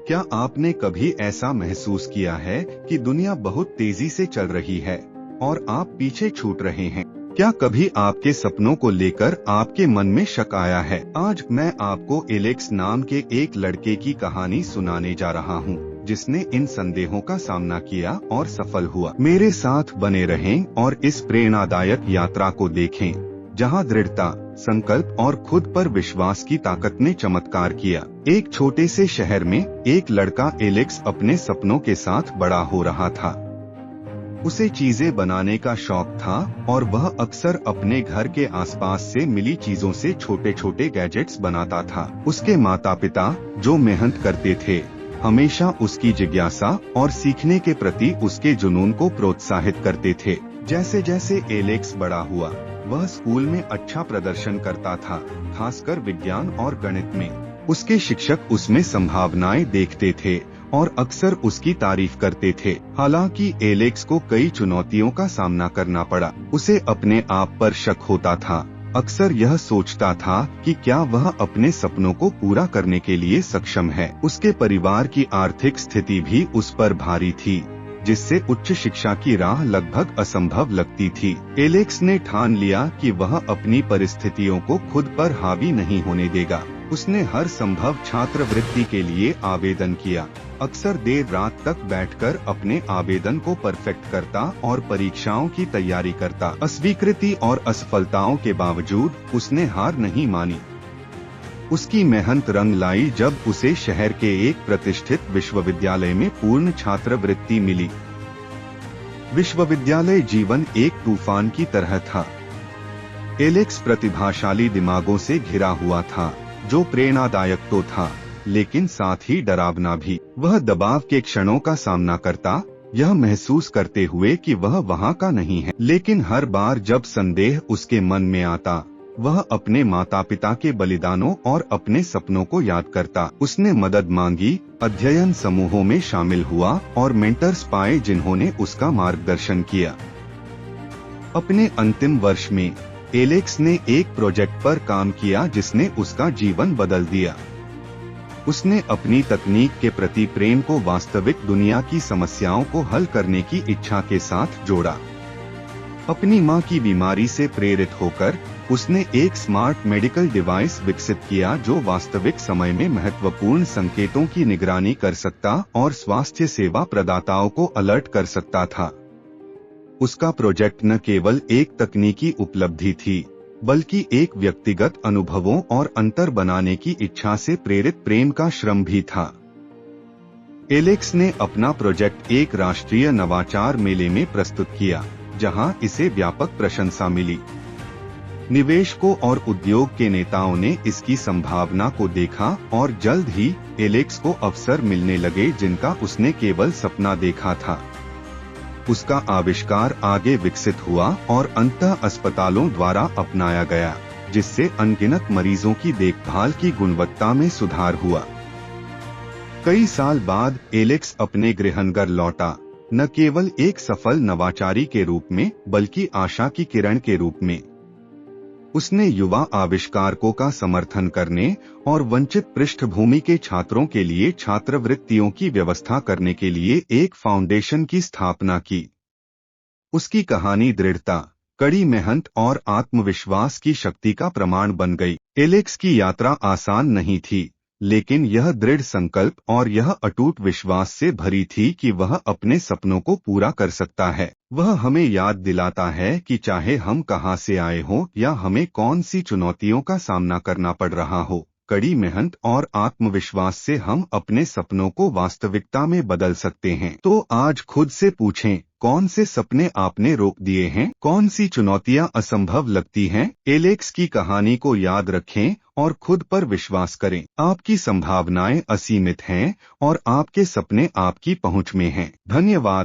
क्या आपने कभी ऐसा महसूस किया है कि दुनिया बहुत तेजी से चल रही है और आप पीछे छूट रहे हैं? क्या कभी आपके सपनों को लेकर आपके मन में शक आया है? आज मैं आपको एलेक्स नाम के एक लड़के की कहानी सुनाने जा रहा हूँ, जिसने इन संदेहों का सामना किया और सफल हुआ। मेरे साथ बने रहें और इस प्रेरणादायक यात्रा को देखें, जहाँ दृढ़ता, संकल्प और खुद पर विश्वास की ताकत ने चमत्कार किया। एक छोटे से शहर में एक लड़का एलेक्स अपने सपनों के साथ बड़ा हो रहा था। उसे चीजें बनाने का शौक था और वह अक्सर अपने घर के आसपास से मिली चीजों से छोटे छोटे गैजेट्स बनाता था। उसके माता पिता, जो मेहनत करते थे, हमेशा उसकी जिज्ञासा और सीखने के प्रति उसके जुनून को प्रोत्साहित करते थे। जैसे जैसे एलेक्स बड़ा हुआ, वह स्कूल में अच्छा प्रदर्शन करता था, खासकर विज्ञान और गणित में। उसके शिक्षक उसमें संभावनाएं देखते थे और अक्सर उसकी तारीफ करते थे। हालांकि एलेक्स को कई चुनौतियों का सामना करना पड़ा। उसे अपने आप पर शक होता था। अक्सर यह सोचता था कि क्या वह अपने सपनों को पूरा करने के लिए सक्षम है। उसके परिवार की आर्थिक स्थिति भी उस पर भारी थी, जिससे उच्च शिक्षा की राह लगभग असंभव लगती थी। एलेक्स ने ठान लिया कि वह अपनी परिस्थितियों को खुद पर हावी नहीं होने देगा। उसने हर संभव छात्रवृत्ति के लिए आवेदन किया। अक्सर देर रात तक बैठकर अपने आवेदन को परफेक्ट करता और परीक्षाओं की तैयारी करता। अस्वीकृति और असफलताओं के बावजूद उसने हार नहीं मानी। उसकी मेहनत रंग लाई जब उसे शहर के एक प्रतिष्ठित विश्वविद्यालय में पूर्ण छात्रवृत्ति मिली। विश्वविद्यालय जीवन एक तूफान की तरह था। एलेक्स प्रतिभाशाली दिमागों से घिरा हुआ था, जो प्रेरणादायक तो था, लेकिन साथ ही डरावना भी। वह दबाव के क्षणों का सामना करता, यह महसूस करते हुए कि वह वहाँ का नहीं है। लेकिन हर बार जब संदेह उसके मन में आता, वह अपने माता पिता के बलिदानों और अपने सपनों को याद करता। उसने मदद मांगी, अध्ययन समूहों में शामिल हुआ और मेंटर्स पाए जिन्होंने उसका मार्गदर्शन किया। अपने अंतिम वर्ष में एलेक्स ने एक प्रोजेक्ट पर काम किया जिसने उसका जीवन बदल दिया। उसने अपनी तकनीक के प्रति प्रेम को वास्तविक दुनिया की समस्याओं को हल करने की इच्छा के साथ जोड़ा। अपनी मां की बीमारी से प्रेरित होकर उसने एक स्मार्ट मेडिकल डिवाइस विकसित किया जो वास्तविक समय में महत्वपूर्ण संकेतों की निगरानी कर सकता और स्वास्थ्य सेवा प्रदाताओं को अलर्ट कर सकता था। उसका प्रोजेक्ट न केवल एक तकनीकी उपलब्धि थी, बल्कि एक व्यक्तिगत अनुभवों और अंतर बनाने की इच्छा से प्रेरित प्रेम का श्रम भी था। एलेक्स ने अपना प्रोजेक्ट एक राष्ट्रीय नवाचार मेले में प्रस्तुत किया, जहां इसे व्यापक प्रशंसा मिली। निवेशकों और उद्योग के नेताओं ने इसकी संभावना को देखा और जल्द ही एलेक्स को अवसर मिलने लगे जिनका उसने केवल सपना देखा था। उसका आविष्कार आगे विकसित हुआ और अंततः अस्पतालों द्वारा अपनाया गया, जिससे अनगिनत मरीजों की देखभाल की गुणवत्ता में सुधार हुआ। कई साल बाद एलेक्स अपने गृहनगर लौटा, न केवल एक सफल नवाचारी के रूप में, बल्कि आशा की किरण के रूप में। उसने युवा आविष्कारकों का समर्थन करने और वंचित पृष्ठभूमि के छात्रों के लिए छात्रवृत्तियों की व्यवस्था करने के लिए एक फाउंडेशन की स्थापना की। उसकी कहानी दृढ़ता, कड़ी मेहनत और आत्मविश्वास की शक्ति का प्रमाण बन गई। एलेक्स की यात्रा आसान नहीं थी, लेकिन यह दृढ़ संकल्प और यह अटूट विश्वास से भरी थी कि वह अपने सपनों को पूरा कर सकता है। वह हमें याद दिलाता है कि चाहे हम कहां से आए हों या हमें कौन सी चुनौतियों का सामना करना पड़ रहा हो, कड़ी मेहनत और आत्मविश्वास से हम अपने सपनों को वास्तविकता में बदल सकते हैं। तो आज खुद से पूछें, कौन से सपने आपने रोक दिए हैं? कौन सी चुनौतियां असंभव लगती हैं? एलेक्स की कहानी को याद रखें और खुद पर विश्वास करें। आपकी संभावनाएं असीमित हैं और आपके सपने आपकी पहुंच में हैं। धन्यवाद।